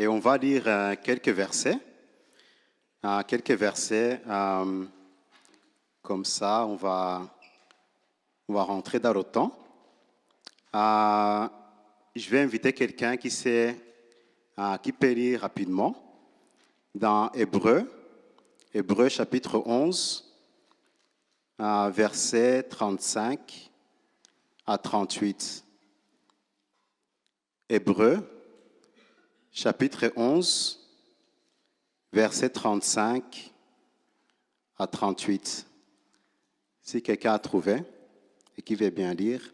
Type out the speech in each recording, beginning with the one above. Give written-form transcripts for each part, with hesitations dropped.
et on va lire quelques versets. Comme ça, on va rentrer dans le temps. Je vais inviter quelqu'un qui peut lire rapidement dans Hébreux chapitre 11, versets 35 à 38. Hébreux chapitre 11, versets 35 à 38. Si quelqu'un a trouvé et qui veut bien lire.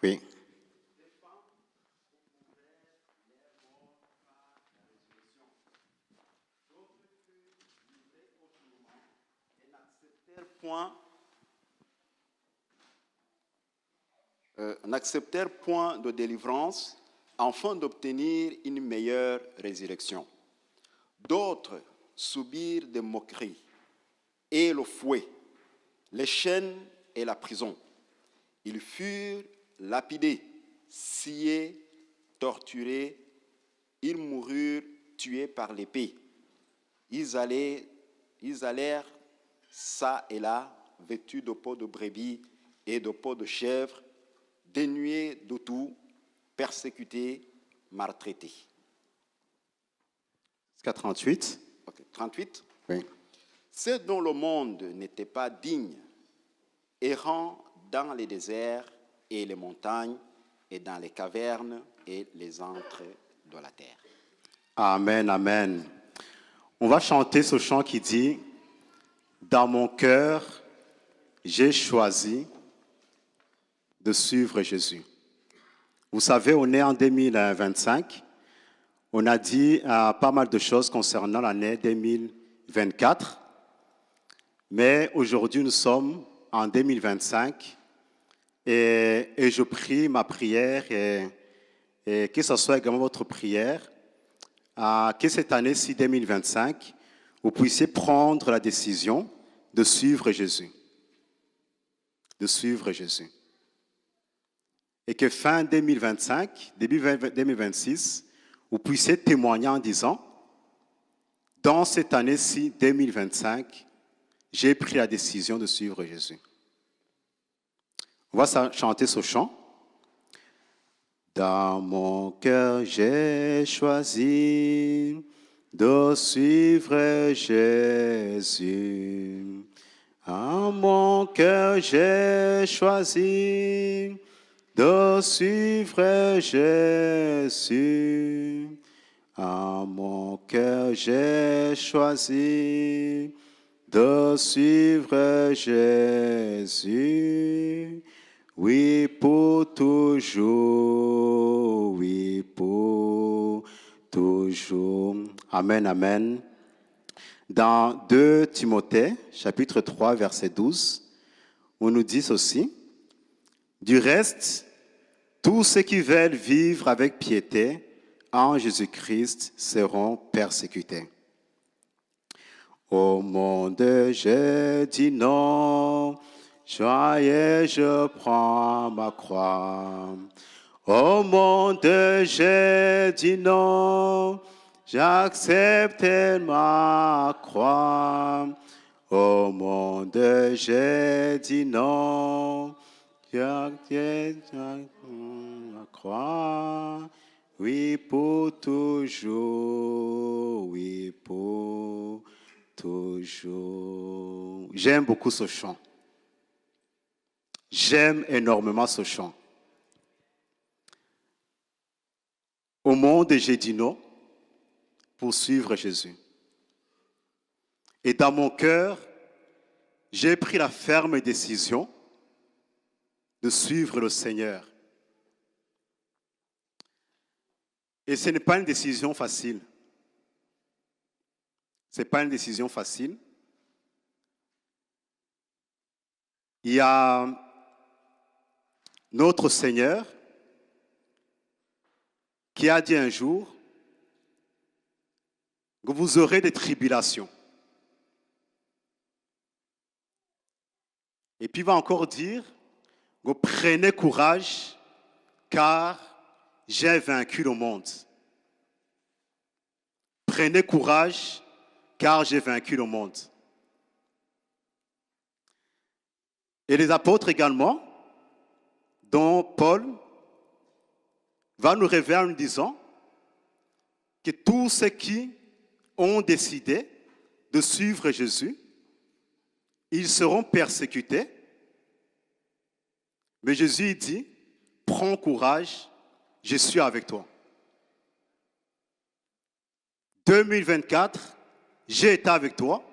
Oui. N'acceptèrent point de délivrance afin d'obtenir une meilleure résurrection. D'autres subirent des moqueries et le fouet, les chaînes et la prison. Ils furent lapidés, sciés, torturés. Ils moururent tués par l'épée. Ils allèrent çà et là, vêtus de peaux de brebis et de peaux de chèvre, dénués de tout, persécutés, maltraités. Jusqu'à 38. Okay. 38. Oui. Ceux dont le monde n'était pas digne, errant dans les déserts et les montagnes, et dans les cavernes et les antres de la terre. Amen, amen. On va chanter ce chant qui dit « Dans mon cœur, j'ai choisi de suivre Jésus ». Vous savez, on est en 2025. On a dit pas mal de choses concernant l'année 2024. Mais aujourd'hui, nous sommes en 2025. Et je prie ma prière et que ce soit également votre prière, que cette année-ci 2025, vous puissiez prendre la décision de suivre Jésus. De suivre Jésus. Et que fin 2025, début 2026, vous puissiez témoigner en disant, dans cette année-ci 2025, j'ai pris la décision de suivre Jésus. On va chanter ce chant. Dans mon cœur, j'ai choisi de suivre Jésus. En mon cœur, j'ai choisi de suivre Jésus. En mon cœur, j'ai choisi de suivre Jésus. Oui, pour toujours, oui, pour toujours. Amen, amen. Dans 2 Timothée, chapitre 3, verset 12, on nous dit ceci. Du reste, tous ceux qui veulent vivre avec piété en Jésus-Christ seront persécutés. Au monde, je dis non. Joyeux, je prends ma croix. Au monde, je dis non. J'accepte ma croix. Au monde, je dis non. J'accepte ma croix. Oui, pour toujours. Oui, pour toujours. J'aime beaucoup ce chant. J'aime énormément ce chant. Au monde, j'ai dit non pour suivre Jésus. Et dans mon cœur, j'ai pris la ferme décision de suivre le Seigneur. Et ce n'est pas une décision facile. Ce n'est pas une décision facile. Il y a notre Seigneur qui a dit un jour que vous aurez des tribulations. Et puis il va encore dire, prenez courage, car j'ai vaincu le monde. Prenez courage, car j'ai vaincu le monde. Et les apôtres également, dont Paul va nous révéler en nous disant que tous ceux qui ont décidé de suivre Jésus, ils seront persécutés. Mais Jésus dit, prends courage, je suis avec toi. 2024, j'ai été avec toi,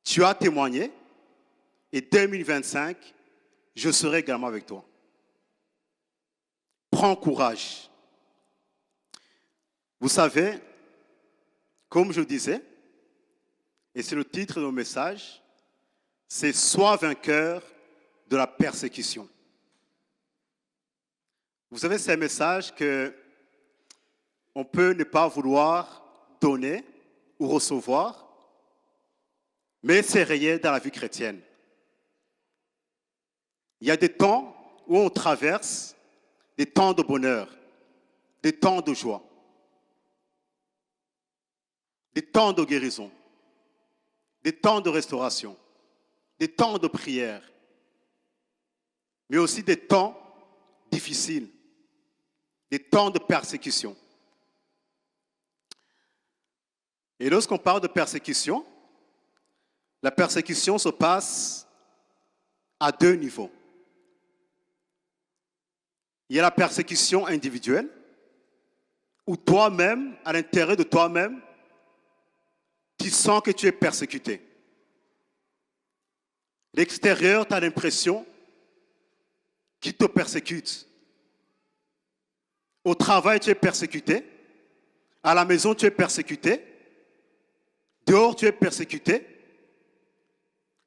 tu as témoigné, et 2025, je serai également avec toi. Prends courage. Vous savez, comme je disais, et c'est le titre de mon message, c'est « Sois vainqueur de la persécution ». Vous savez, c'est un message que on peut ne pas vouloir donner ou recevoir, mais c'est réel dans la vie chrétienne. Il y a des temps où on traverse des temps de bonheur, des temps de joie, des temps de guérison, des temps de restauration, des temps de prière, mais aussi des temps difficiles, des temps de persécution. Et lorsqu'on parle de persécution, la persécution se passe à deux niveaux. Il y a la persécution individuelle, où toi-même, à l'intérieur de toi-même, tu sens que tu es persécuté. L'extérieur, tu as l'impression qu'il te persécute. Au travail, tu es persécuté. À la maison, tu es persécuté. Dehors, tu es persécuté.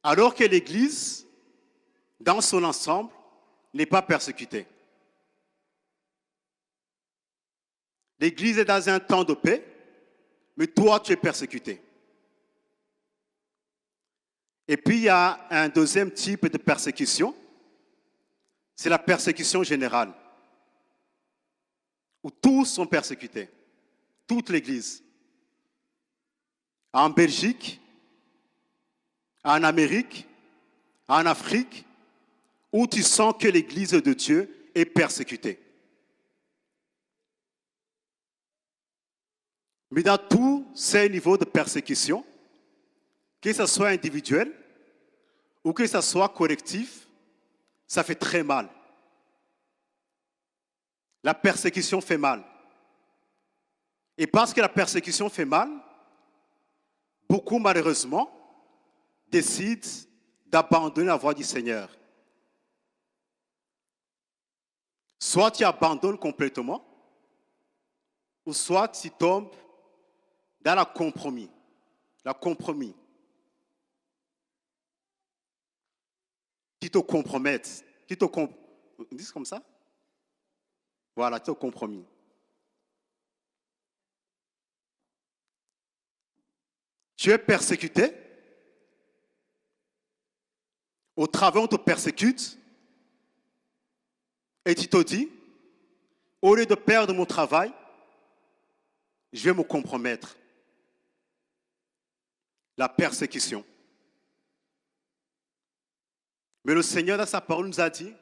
Alors que l'Église, dans son ensemble, n'est pas persécutée. L'Église est dans un temps de paix, mais toi, tu es persécuté. Et puis, il y a un deuxième type de persécution, c'est la persécution générale, où tous sont persécutés, toute l'Église. En Belgique, en Amérique, en Afrique, où tu sens que l'Église de Dieu est persécutée. Mais dans tous ces niveaux de persécution, que ce soit individuel ou que ce soit collectif, ça fait très mal. La persécution fait mal. Et parce que la persécution fait mal, beaucoup malheureusement décident d'abandonner la voie du Seigneur. Soit tu abandonnes complètement, ou soit tu tombes dans la compromis. La compromis. Qui te compromettent. On dit comme ça? Voilà, tu es au compromis. Tu es persécuté. Au travail, on te persécute. Et tu te dis, au lieu de perdre mon travail, je vais me compromettre. La persécution. Mais le Seigneur, dans sa parole, nous a dit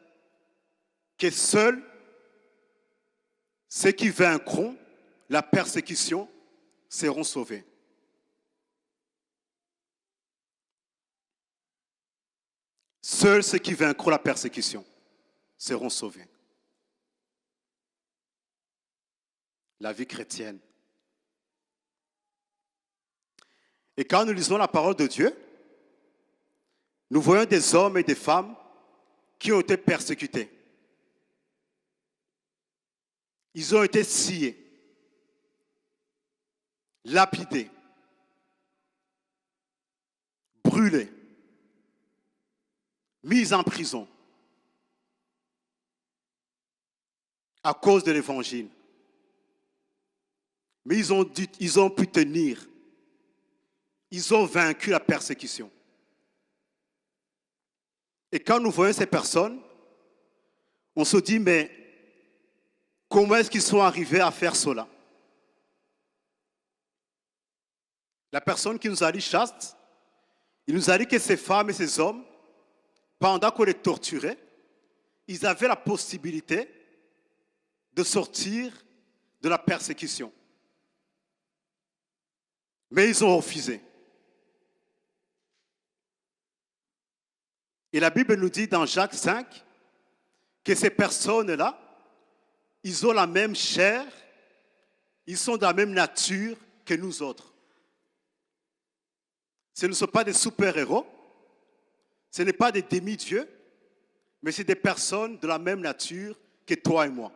que seuls ceux qui vaincront la persécution seront sauvés. Seuls ceux qui vaincront la persécution seront sauvés. La vie chrétienne. Et quand nous lisons la parole de Dieu, nous voyons des hommes et des femmes qui ont été persécutés. Ils ont été sciés, lapidés, brûlés, mis en prison à cause de l'évangile. Mais ils ont pu tenir. Ils ont vaincu la persécution. Et quand nous voyons ces personnes, on se dit, mais comment est-ce qu'ils sont arrivés à faire cela? La personne qui nous a dit chaste, il nous a dit que ces femmes et ces hommes, pendant qu'on les torturait, ils avaient la possibilité de sortir de la persécution. Mais ils ont refusé. Et la Bible nous dit dans Jacques 5 que ces personnes-là, ils ont la même chair, ils sont de la même nature que nous autres. Ce ne sont pas des super-héros, ce n'est pas des demi-dieux, mais c'est des personnes de la même nature que toi et moi.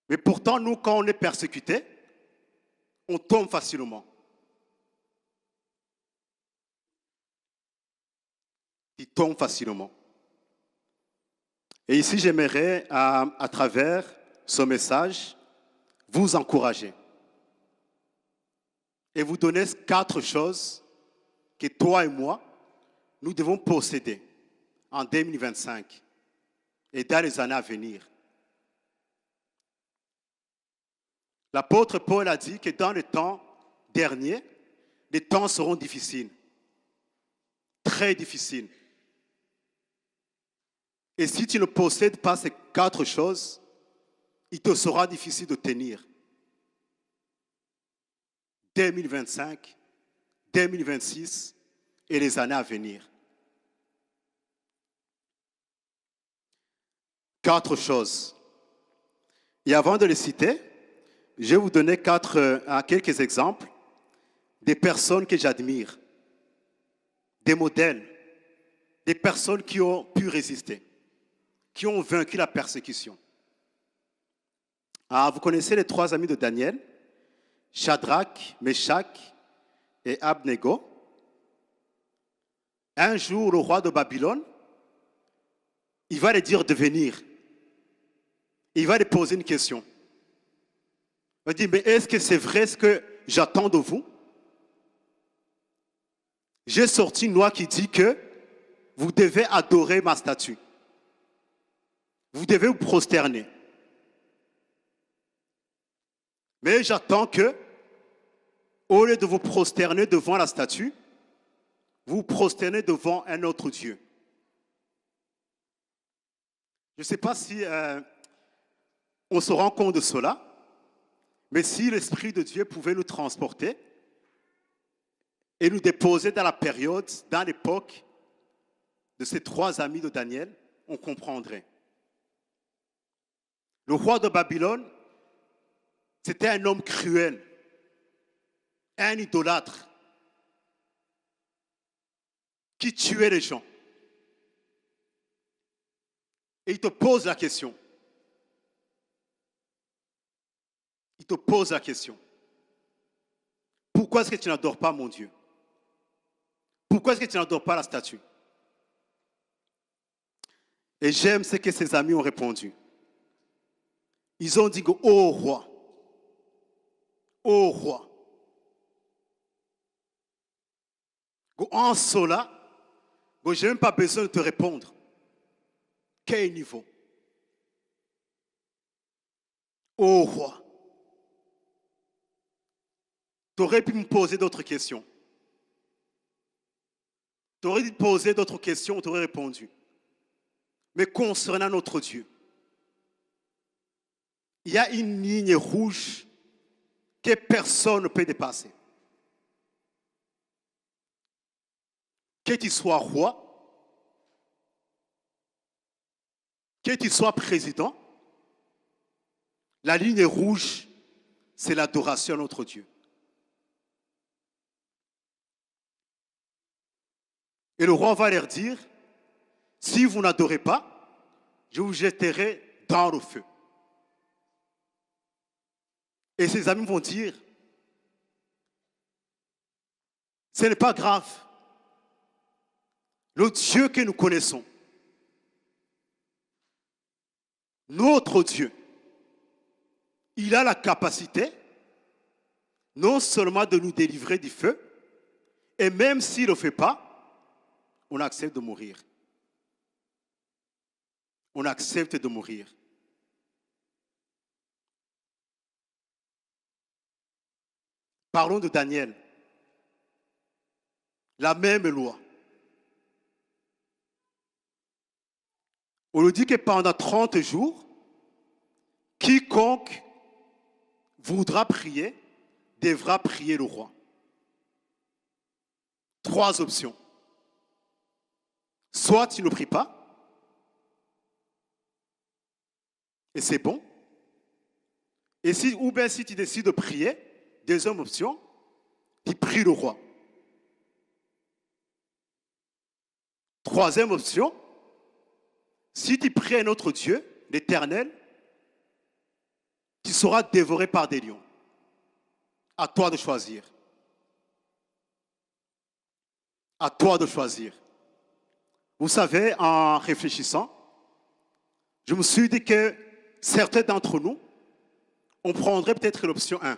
Mais pourtant, nous, quand on est persécutés, on tombe facilement. Il tombe facilement. Et ici, j'aimerais, à travers ce message, vous encourager. Et vous donner 4 choses que toi et moi, nous devons posséder en 2025 et dans les années à venir. L'apôtre Paul a dit que dans les temps derniers, les temps seront difficiles, très difficiles. Et si tu ne possèdes pas ces 4 choses, il te sera difficile de tenir. 2025, 2026 et les années à venir. 4 choses. Et avant de les citer, je vais vous donner quelques exemples des personnes que j'admire, des modèles, des personnes qui ont pu résister, qui ont vaincu la persécution. Vous connaissez les 3 amis de Daniel, Shadrach, Meshach et Abnego. Un jour, le roi de Babylone, il va les dire de venir. Il va les poser une question. Il va dire, mais est-ce que c'est vrai ce que j'attends de vous? J'ai sorti une loi qui dit que vous devez adorer ma statue. Vous devez vous prosterner. Mais j'attends que, au lieu de vous prosterner devant la statue, vous vous prosternez devant un autre Dieu. Je ne sais pas si on se rend compte de cela, mais si l'Esprit de Dieu pouvait nous transporter et nous déposer dans la période, dans l'époque de ces 3 amis de Daniel, on comprendrait. Le roi de Babylone, c'était un homme cruel, un idolâtre, qui tuait les gens. Et il te pose la question. Il te pose la question. Pourquoi est-ce que tu n'adores pas mon Dieu? Pourquoi est-ce que tu n'adores pas la statue? Et j'aime ce que ses amis ont répondu. Ils ont dit, ô roi, en cela, je n'ai même pas besoin de te répondre. Quel niveau? Ô roi, tu aurais pu me poser d'autres questions. Tu aurais dû te poser d'autres questions, tu aurais répondu. Mais concernant notre Dieu, il y a une ligne rouge que personne ne peut dépasser. Que tu sois roi, que tu sois président, la ligne rouge, c'est l'adoration à notre Dieu. Et le roi va leur dire, si vous n'adorez pas, je vous jetterai dans le feu. Et ses amis vont dire, ce n'est pas grave. Le Dieu que nous connaissons, notre Dieu, il a la capacité non seulement de nous délivrer du feu, et même s'il ne le fait pas, on accepte de mourir. On accepte de mourir. Parlons de Daniel. La même loi. On nous dit que pendant 30 jours, quiconque voudra prier devra prier le roi. 3 options. Soit tu ne pries pas, et c'est bon. Ou bien si tu décides de prier, deuxième option, tu pries le roi. Troisième option, si tu pries un autre Dieu, l'Éternel, tu seras dévoré par des lions. À toi de choisir. À toi de choisir. Vous savez, en réfléchissant, je me suis dit que certains d'entre nous, on prendrait peut-être l'option 1.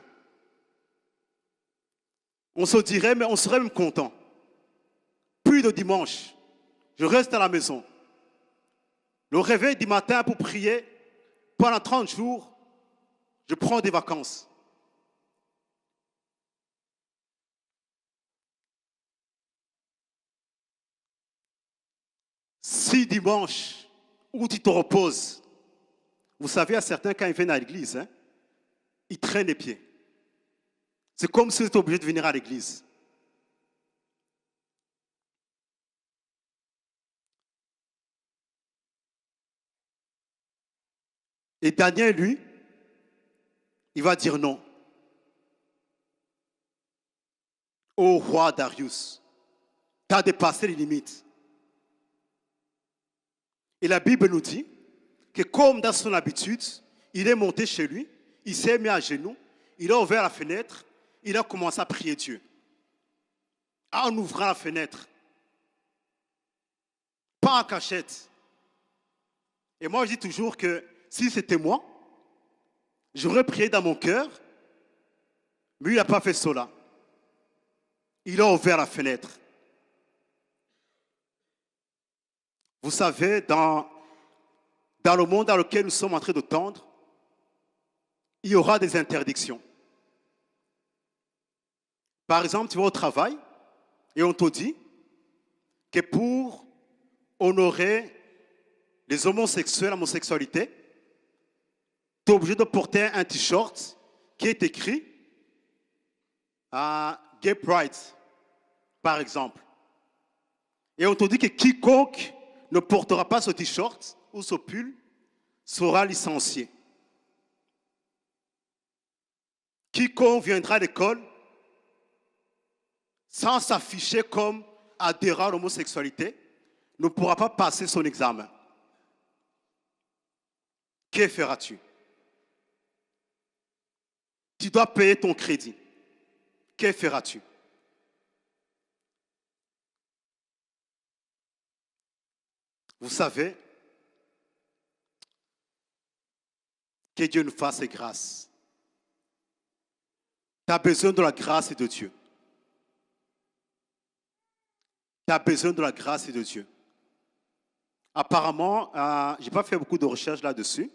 On se dirait, mais on serait même content. Plus de dimanche, je reste à la maison. Le réveil du matin pour prier, pendant 30 jours, je prends des vacances. Si dimanche, où tu te reposes, vous savez, à certains, quand ils viennent à l'église, ils traînent les pieds. C'est comme s'ils étaient obligés de venir à l'église. Et Daniel, lui, il va dire non. Ô roi Darius, tu as dépassé les limites. Et la Bible nous dit que comme dans son habitude, il est monté chez lui, il s'est mis à genoux, il a ouvert la fenêtre, il a commencé à prier Dieu. En ouvrant la fenêtre. Pas en cachette. Et moi, je dis toujours que si c'était moi, j'aurais prié dans mon cœur, mais il n'a pas fait cela. Il a ouvert la fenêtre. Vous savez, dans le monde dans lequel nous sommes en train de tendre, il y aura des interdictions. Par exemple, tu vas au travail et on te dit que pour honorer les homosexuels, l'homosexualité, tu es obligé de porter un t-shirt qui est écrit Gay Pride, par exemple. Et on te dit que quiconque ne portera pas ce t-shirt ou ce pull sera licencié. Quiconque viendra à l'école sans s'afficher comme adhérent à l'homosexualité ne pourra pas passer son examen. Que feras-tu? Tu dois payer ton crédit. Que feras-tu? Vous savez, que Dieu nous fasse grâce. Tu as besoin de la grâce de Dieu. Tu as besoin de la grâce de Dieu. Apparemment, je n'ai pas fait beaucoup de recherches là-dessus,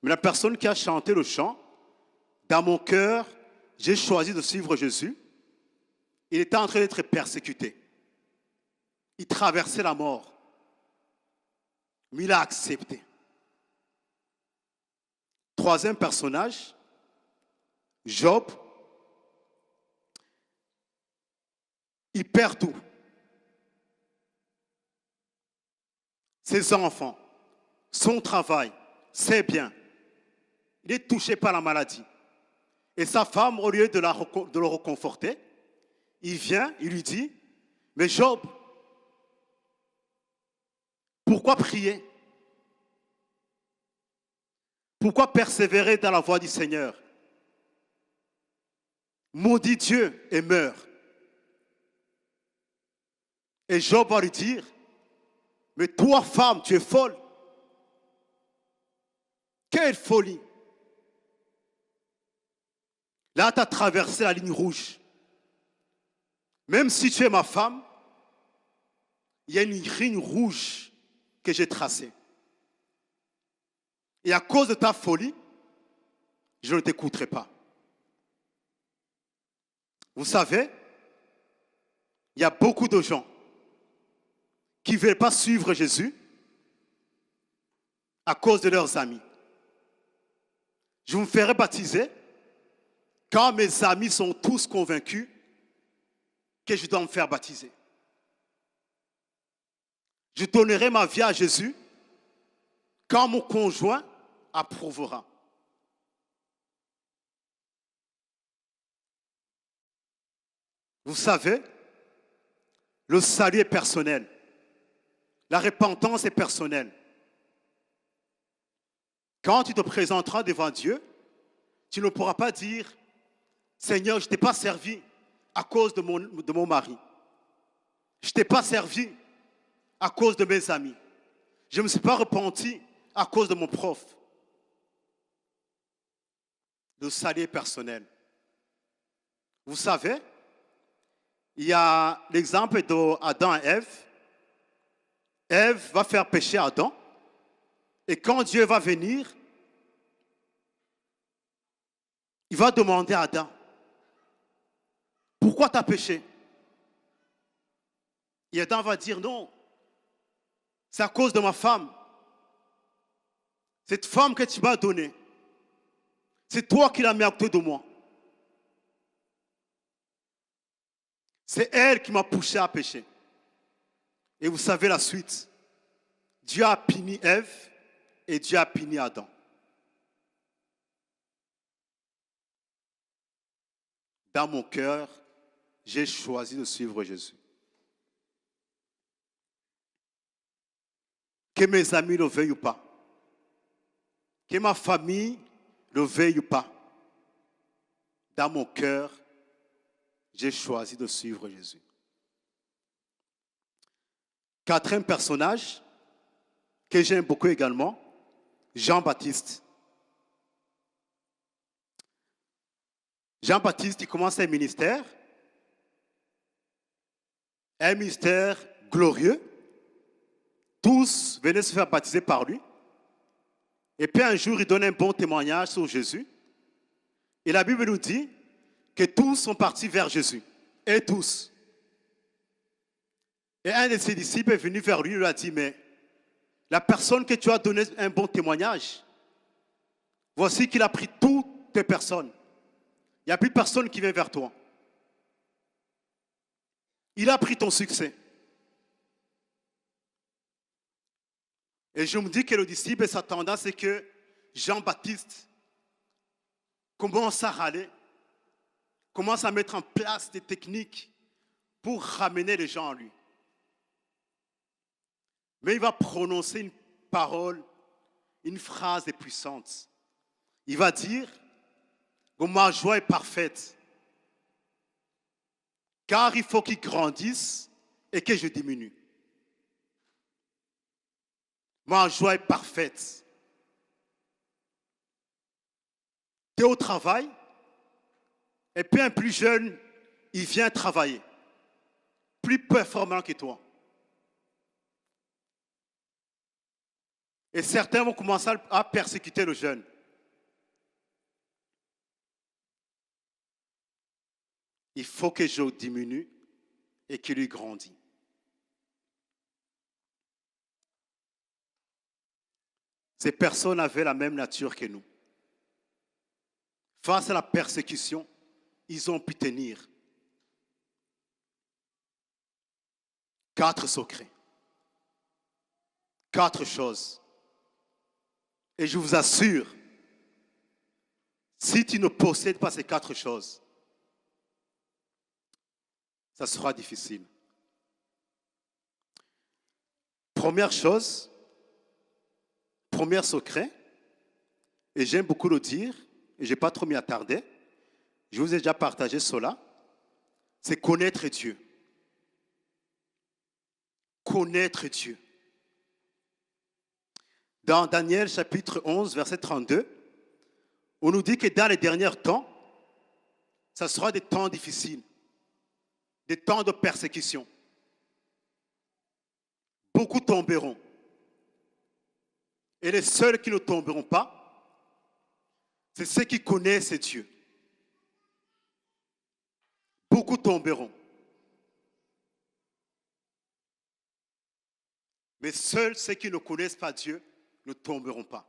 mais la personne qui a chanté le chant, dans mon cœur, j'ai choisi de suivre Jésus, il était en train d'être persécuté. Il traversait la mort, mais il a accepté. Troisième personnage, Job, il perd tout. Ses enfants, son travail, ses biens. Il est touché par la maladie. Et sa femme, au lieu de le réconforter, il vient, il lui dit, mais Job, pourquoi prier? Pourquoi persévérer dans la voie du Seigneur? Maudit Dieu et meurt. Et Job va lui dire, mais toi, femme, tu es folle. Quelle folie! Là, tu as traversé la ligne rouge. Même si tu es ma femme, il y a une ligne rouge que j'ai tracée. Et à cause de ta folie, je ne t'écouterai pas. Vous savez, il y a beaucoup de gens qui ne veulent pas suivre Jésus à cause de leurs amis. Je me ferai baptiser quand mes amis sont tous convaincus que je dois me faire baptiser. Je donnerai ma vie à Jésus quand mon conjoint approuvera. Vous savez, le salut est personnel. La repentance est personnelle. Quand tu te présenteras devant Dieu, tu ne pourras pas dire « Seigneur, je ne t'ai pas servi à cause de mon mari. Je ne t'ai pas servi à cause de mes amis. Je ne me suis pas repenti à cause de mon prof. » Le salut est personnel. Vous savez, il y a l'exemple d'Adam et Ève. Ève va faire pécher Adam. Et quand Dieu va venir, il va demander à Adam, pourquoi tu as péché? Et Adam va dire, non, c'est à cause de ma femme. Cette femme que tu m'as donnée, c'est toi qui l'as mis à côté de moi. C'est elle qui m'a poussé à pécher. Et vous savez la suite. Dieu a puni Ève et Dieu a puni Adam. Dans mon cœur, j'ai choisi de suivre Jésus. Que mes amis le veuillent ou pas, que ma famille le veuille ou pas, dans mon cœur, j'ai choisi de suivre Jésus. Quatrième personnage que j'aime beaucoup également, Jean-Baptiste. Jean-Baptiste, il commence un ministère glorieux. Tous venaient se faire baptiser par lui. Et puis un jour, il donne un bon témoignage sur Jésus. Et la Bible nous dit que tous sont partis vers Jésus. Et tous. Et un de ses disciples est venu vers lui et lui a dit, mais la personne que tu as donné un bon témoignage, voici qu'il a pris toutes tes personnes. Il n'y a plus personne qui vient vers toi. Il a pris ton succès. Et je me dis que le disciple, sa tendance, c'est que Jean-Baptiste commence à râler, commence à mettre en place des techniques pour ramener les gens à lui. Mais il va prononcer une parole, une phrase puissante. Il va dire que ma joie est parfaite, car il faut qu'il grandisse et que je diminue. Ma joie est parfaite. Tu es au travail, et puis un plus jeune, il vient travailler, plus performant que toi. Et certains vont commencer à persécuter le jeune. Il faut que je diminue et qu'il lui grandisse. Ces personnes avaient la même nature que nous. Face à la persécution, ils ont pu tenir. 4 secrets. 4 choses. Et je vous assure, si tu ne possèdes pas ces 4 choses, ça sera difficile. Première chose, premier secret, et j'aime beaucoup le dire, et je n'ai pas trop m'y attarder, je vous ai déjà partagé cela, c'est connaître Dieu. Connaître Dieu. Dans Daniel chapitre 11, verset 32, on nous dit que dans les derniers temps, ça sera des temps difficiles, des temps de persécution. Beaucoup tomberont. Et les seuls qui ne tomberont pas, c'est ceux qui connaissent Dieu. Beaucoup tomberont. Mais seuls ceux qui ne connaissent pas Dieu ne tomberont pas.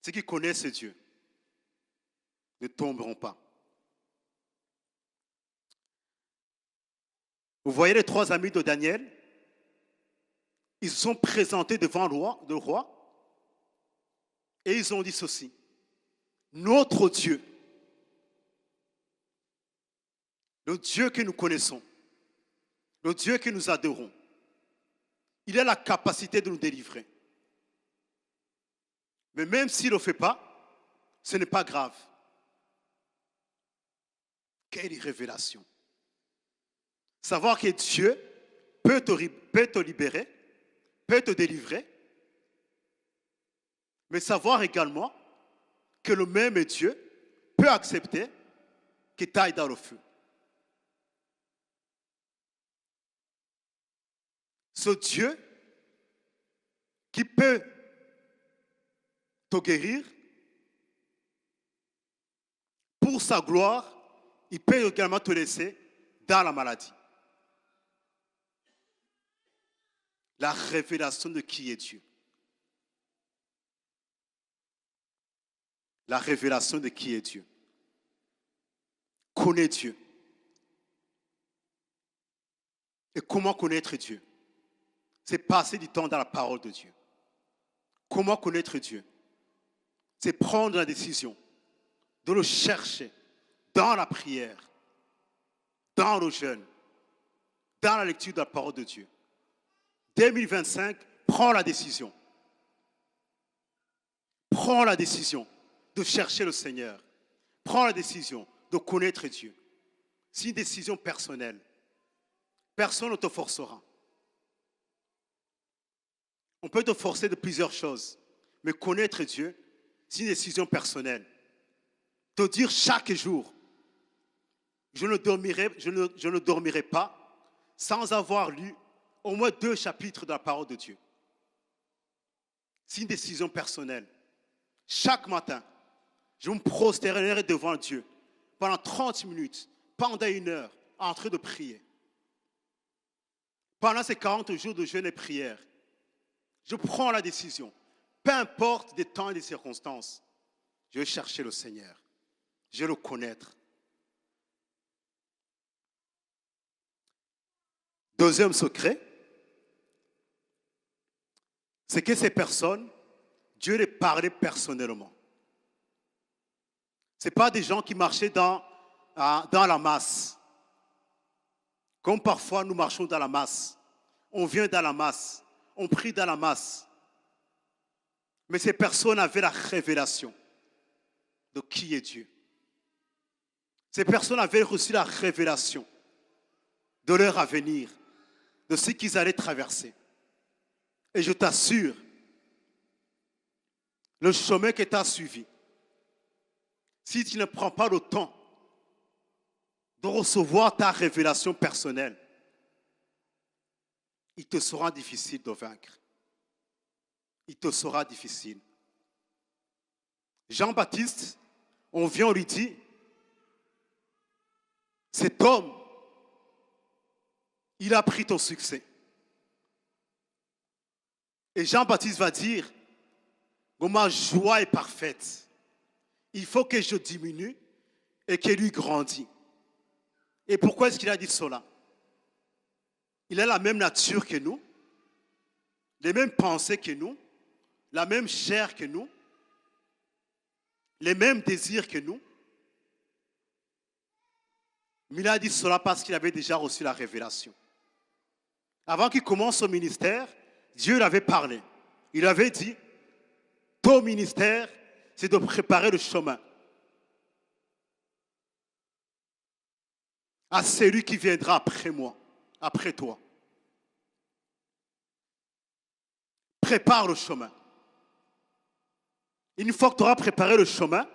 Ceux qui connaissent Dieu ne tomberont pas. Vous voyez les 3 amis de Daniel? Ils se sont présentés devant le roi et ils ont dit ceci. Notre Dieu, le Dieu que nous connaissons, le Dieu que nous adorons, il a la capacité de nous délivrer. Mais même s'il ne le fait pas, ce n'est pas grave. Quelle révélation! Savoir que Dieu peut te libérer, peut te délivrer, mais savoir également que le même Dieu peut accepter que tu ailles dans le feu. Ce Dieu qui peut te guérir, pour sa gloire, il peut également te laisser dans la maladie. La révélation de qui est Dieu. La révélation de qui est Dieu. Connais Dieu. Et comment connaître Dieu? C'est passer du temps dans la parole de Dieu. Comment connaître Dieu? C'est prendre la décision de le chercher dans la prière, dans le jeûne, dans la lecture de la parole de Dieu. 2025, prends la décision. Prends la décision de chercher le Seigneur. Prends la décision de connaître Dieu. C'est une décision personnelle. Personne ne te forcera. On peut te forcer de plusieurs choses, mais connaître Dieu, c'est une décision personnelle. Te dire chaque jour, je ne dormirai pas sans avoir lu au moins 2 chapitres de la parole de Dieu. C'est une décision personnelle. Chaque matin, je me prosternerai devant Dieu pendant 30 minutes, pendant 1 heure, en train de prier. Pendant ces 40 jours de jeûne et prière, je prends la décision, peu importe des temps et des circonstances, je vais chercher le Seigneur, je vais le connaître. Deuxième secret, c'est que ces personnes, Dieu les parlait personnellement. Ce n'est pas des gens qui marchaient dans la masse. Comme parfois nous marchons dans la masse. On vient dans la masse. On prie dans la masse. Mais ces personnes avaient la révélation de qui est Dieu. Ces personnes avaient reçu la révélation de leur avenir, de ce qu'ils allaient traverser. Et je t'assure, le chemin que tu as suivi, si tu ne prends pas le temps de recevoir ta révélation personnelle, il te sera difficile de vaincre. Il te sera difficile. Jean-Baptiste, on vient, on lui dit, cet homme, il a pris ton succès. Et Jean-Baptiste va dire, ma joie est parfaite. Il faut que je diminue et que lui grandisse. Et pourquoi est-ce qu'il a dit cela? Il a la même nature que nous, les mêmes pensées que nous, la même chair que nous, les mêmes désirs que nous. Mais il a dit cela parce qu'il avait déjà reçu la révélation. Avant qu'il commence son ministère, Dieu l'avait parlé. Il avait dit, ton ministère, c'est de préparer le chemin à celui qui viendra après moi, après toi. Prépare le chemin. Une fois que tu auras préparé le chemin,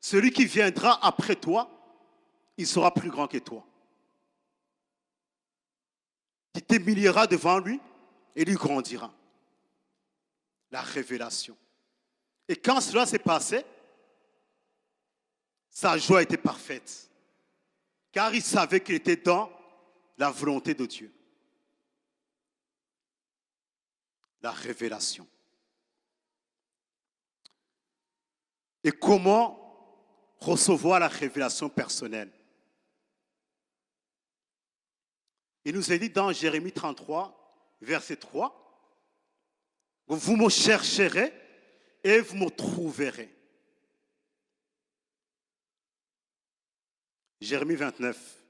celui qui viendra après toi, il sera plus grand que toi. qui t'humiliera devant lui et lui grandira. La révélation. Et quand cela s'est passé, sa joie était parfaite. Car il savait qu'il était dans la volonté de Dieu. La révélation. Et comment recevoir la révélation personnelle? Il nous est dit dans Jérémie 33, verset 3, vous me chercherez et vous me trouverez. Jérémie 29.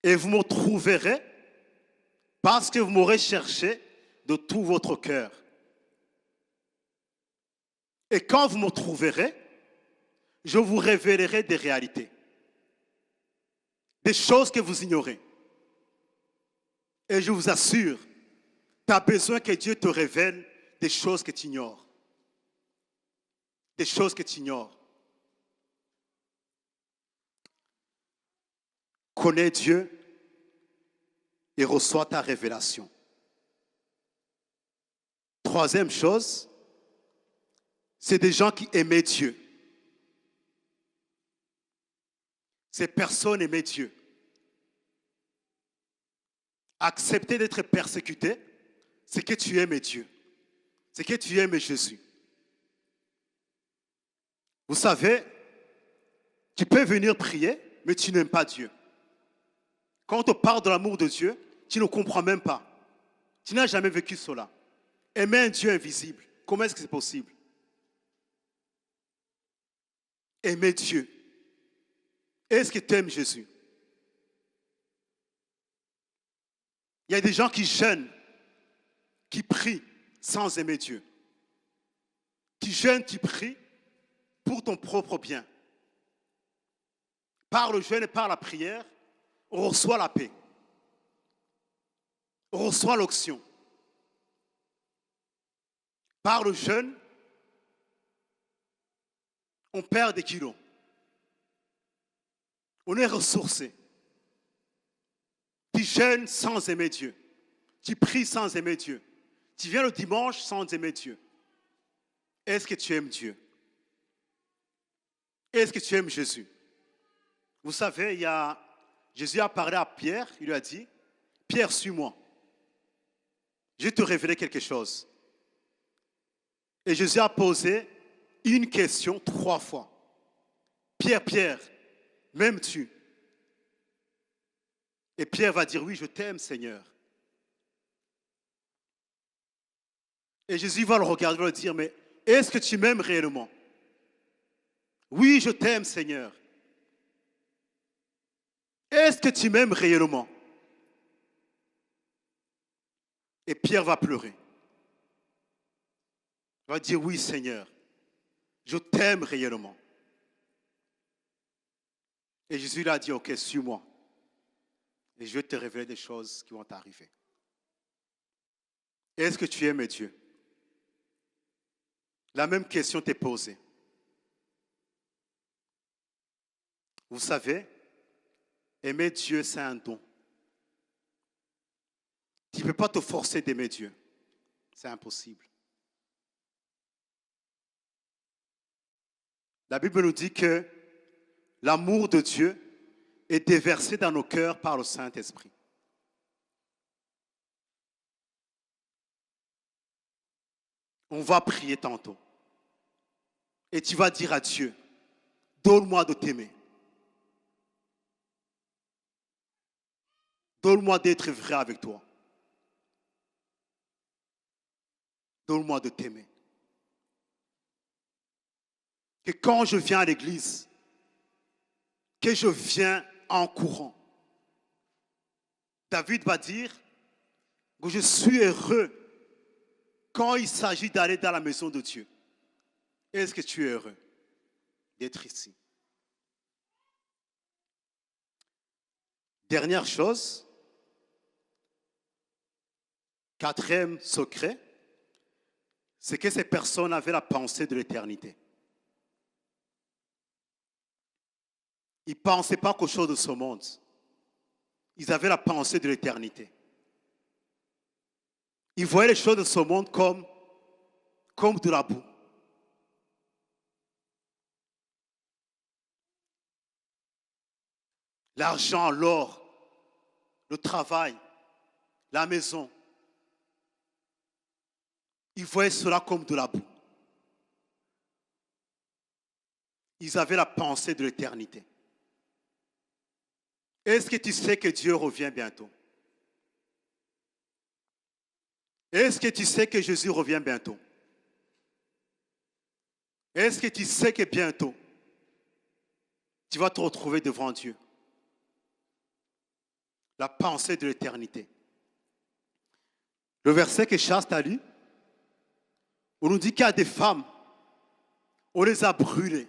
Et vous me trouverez parce que vous m'aurez cherché de tout votre cœur. Et quand vous me trouverez, je vous révélerai des réalités, des choses que vous ignorez. Et je vous assure, tu as besoin que Dieu te révèle des choses que tu ignores. Des choses que tu ignores. Connais Dieu et reçois ta révélation. Troisième chose, c'est des gens qui aimaient Dieu. Ces personnes aimaient Dieu. Accepter d'être persécuté, c'est que tu aimes Dieu. C'est que tu aimes Jésus. Vous savez, tu peux venir prier, mais tu n'aimes pas Dieu. Quand on te parle de l'amour de Dieu, tu ne comprends même pas. Tu n'as jamais vécu cela. Aimer un Dieu invisible, comment est-ce que c'est possible? Aimer Dieu. Est-ce que tu aimes Jésus? Il y a des gens qui jeûnent, qui prient sans aimer Dieu. Qui jeûnent, qui prient pour ton propre bien. Par le jeûne et par la prière, on reçoit la paix. On reçoit l'onction. Par le jeûne, on perd des kilos. On est ressourcé. Tu jeûnes sans aimer Dieu. Tu pries sans aimer Dieu. Tu viens le dimanche sans aimer Dieu. Est-ce que tu aimes Dieu? Est-ce que tu aimes Jésus? Vous savez, Jésus a parlé à Pierre, il lui a dit, Pierre, suis-moi. Je vais te révéler quelque chose. Et Jésus a posé une question 3 fois. Pierre, Pierre, m'aimes-tu? Et Pierre va dire, oui, je t'aime, Seigneur. Et Jésus va le regarder et va lui dire, mais est-ce que tu m'aimes réellement? Oui, je t'aime, Seigneur. Est-ce que tu m'aimes réellement? Et Pierre va pleurer. Il va dire, oui, Seigneur, je t'aime réellement. Et Jésus lui a dit, ok, suis-moi. Et je vais te révéler des choses qui vont t'arriver. Est-ce que tu aimes Dieu? La même question t'est posée. Vous savez, aimer Dieu, c'est un don. Tu ne peux pas te forcer d'aimer Dieu. C'est impossible. La Bible nous dit que l'amour de Dieu est déversé dans nos cœurs par le Saint-Esprit. On va prier tantôt. Et tu vas dire à Dieu, donne-moi de t'aimer. Donne-moi d'être vrai avec toi. Donne-moi de t'aimer. Que quand je viens à l'église, que je viens en courant. David va dire que je suis heureux quand il s'agit d'aller dans la maison de Dieu. Est-ce que tu es heureux d'être ici? Dernière chose, quatrième secret, c'est que ces personnes avaient la pensée de l'éternité. Ils ne pensaient pas qu'aux choses de ce monde. Ils avaient la pensée de l'éternité. Ils voyaient les choses de ce monde comme de la boue. L'argent, l'or, le travail, la maison. Ils voyaient cela comme de la boue. Ils avaient la pensée de l'éternité. Est-ce que tu sais que Dieu revient bientôt? Est-ce que tu sais que Jésus revient bientôt? Est-ce que tu sais que bientôt, tu vas te retrouver devant Dieu? La pensée de l'éternité. Le verset que Chaste a lu, on nous dit qu'il y a des femmes, on les a brûlées,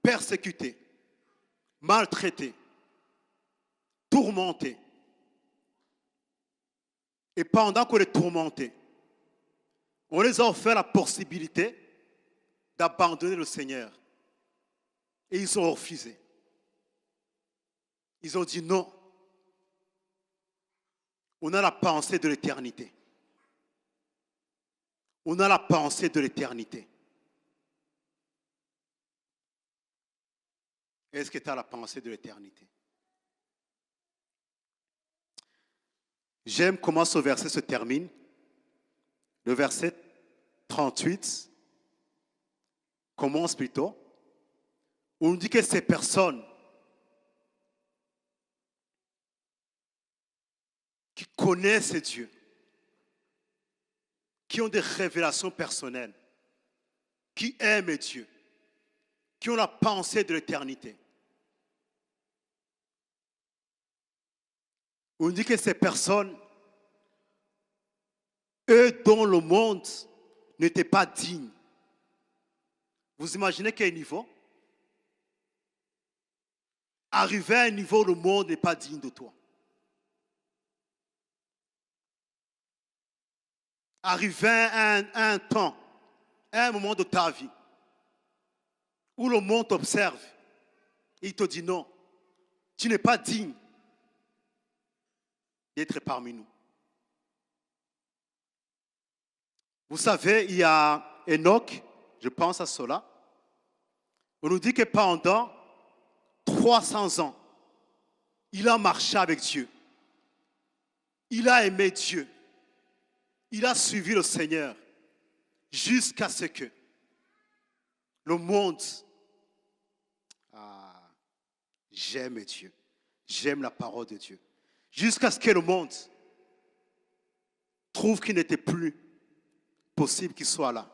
persécutées, maltraitées, tourmentées. Et pendant qu'on les tourmentait, on les a offert la possibilité d'abandonner le Seigneur. Et ils ont refusé. Ils ont dit non. On a la pensée de l'éternité. On a la pensée de l'éternité. Est-ce que tu as la pensée de l'éternité? J'aime comment ce verset se termine. Le verset 38 commence plutôt. On nous dit que ces personnes qui connaissent Dieu, qui ont des révélations personnelles, qui aiment Dieu, qui ont la pensée de l'éternité. On dit que ces personnes, eux dont le monde n'était pas digne. Vous imaginez quel niveau? Arriver à un niveau où le monde n'est pas digne de toi. Arriver à un temps, à un moment de ta vie, où le monde t'observe et il te dit non, tu n'es pas digne d'être parmi nous. Vous savez, il y a Enoch, je pense à cela. On nous dit que pendant 300 ans, il a marché avec Dieu. Il a aimé Dieu. Il a suivi le Seigneur jusqu'à ce que le monde, j'aime Dieu, j'aime la parole de Dieu, jusqu'à ce que le monde trouve qu'il n'était plus possible qu'il soit là.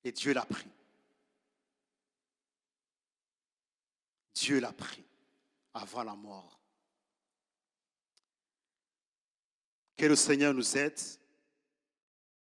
Et Dieu l'a pris. Dieu l'a pris avant la mort. Que le Seigneur nous aide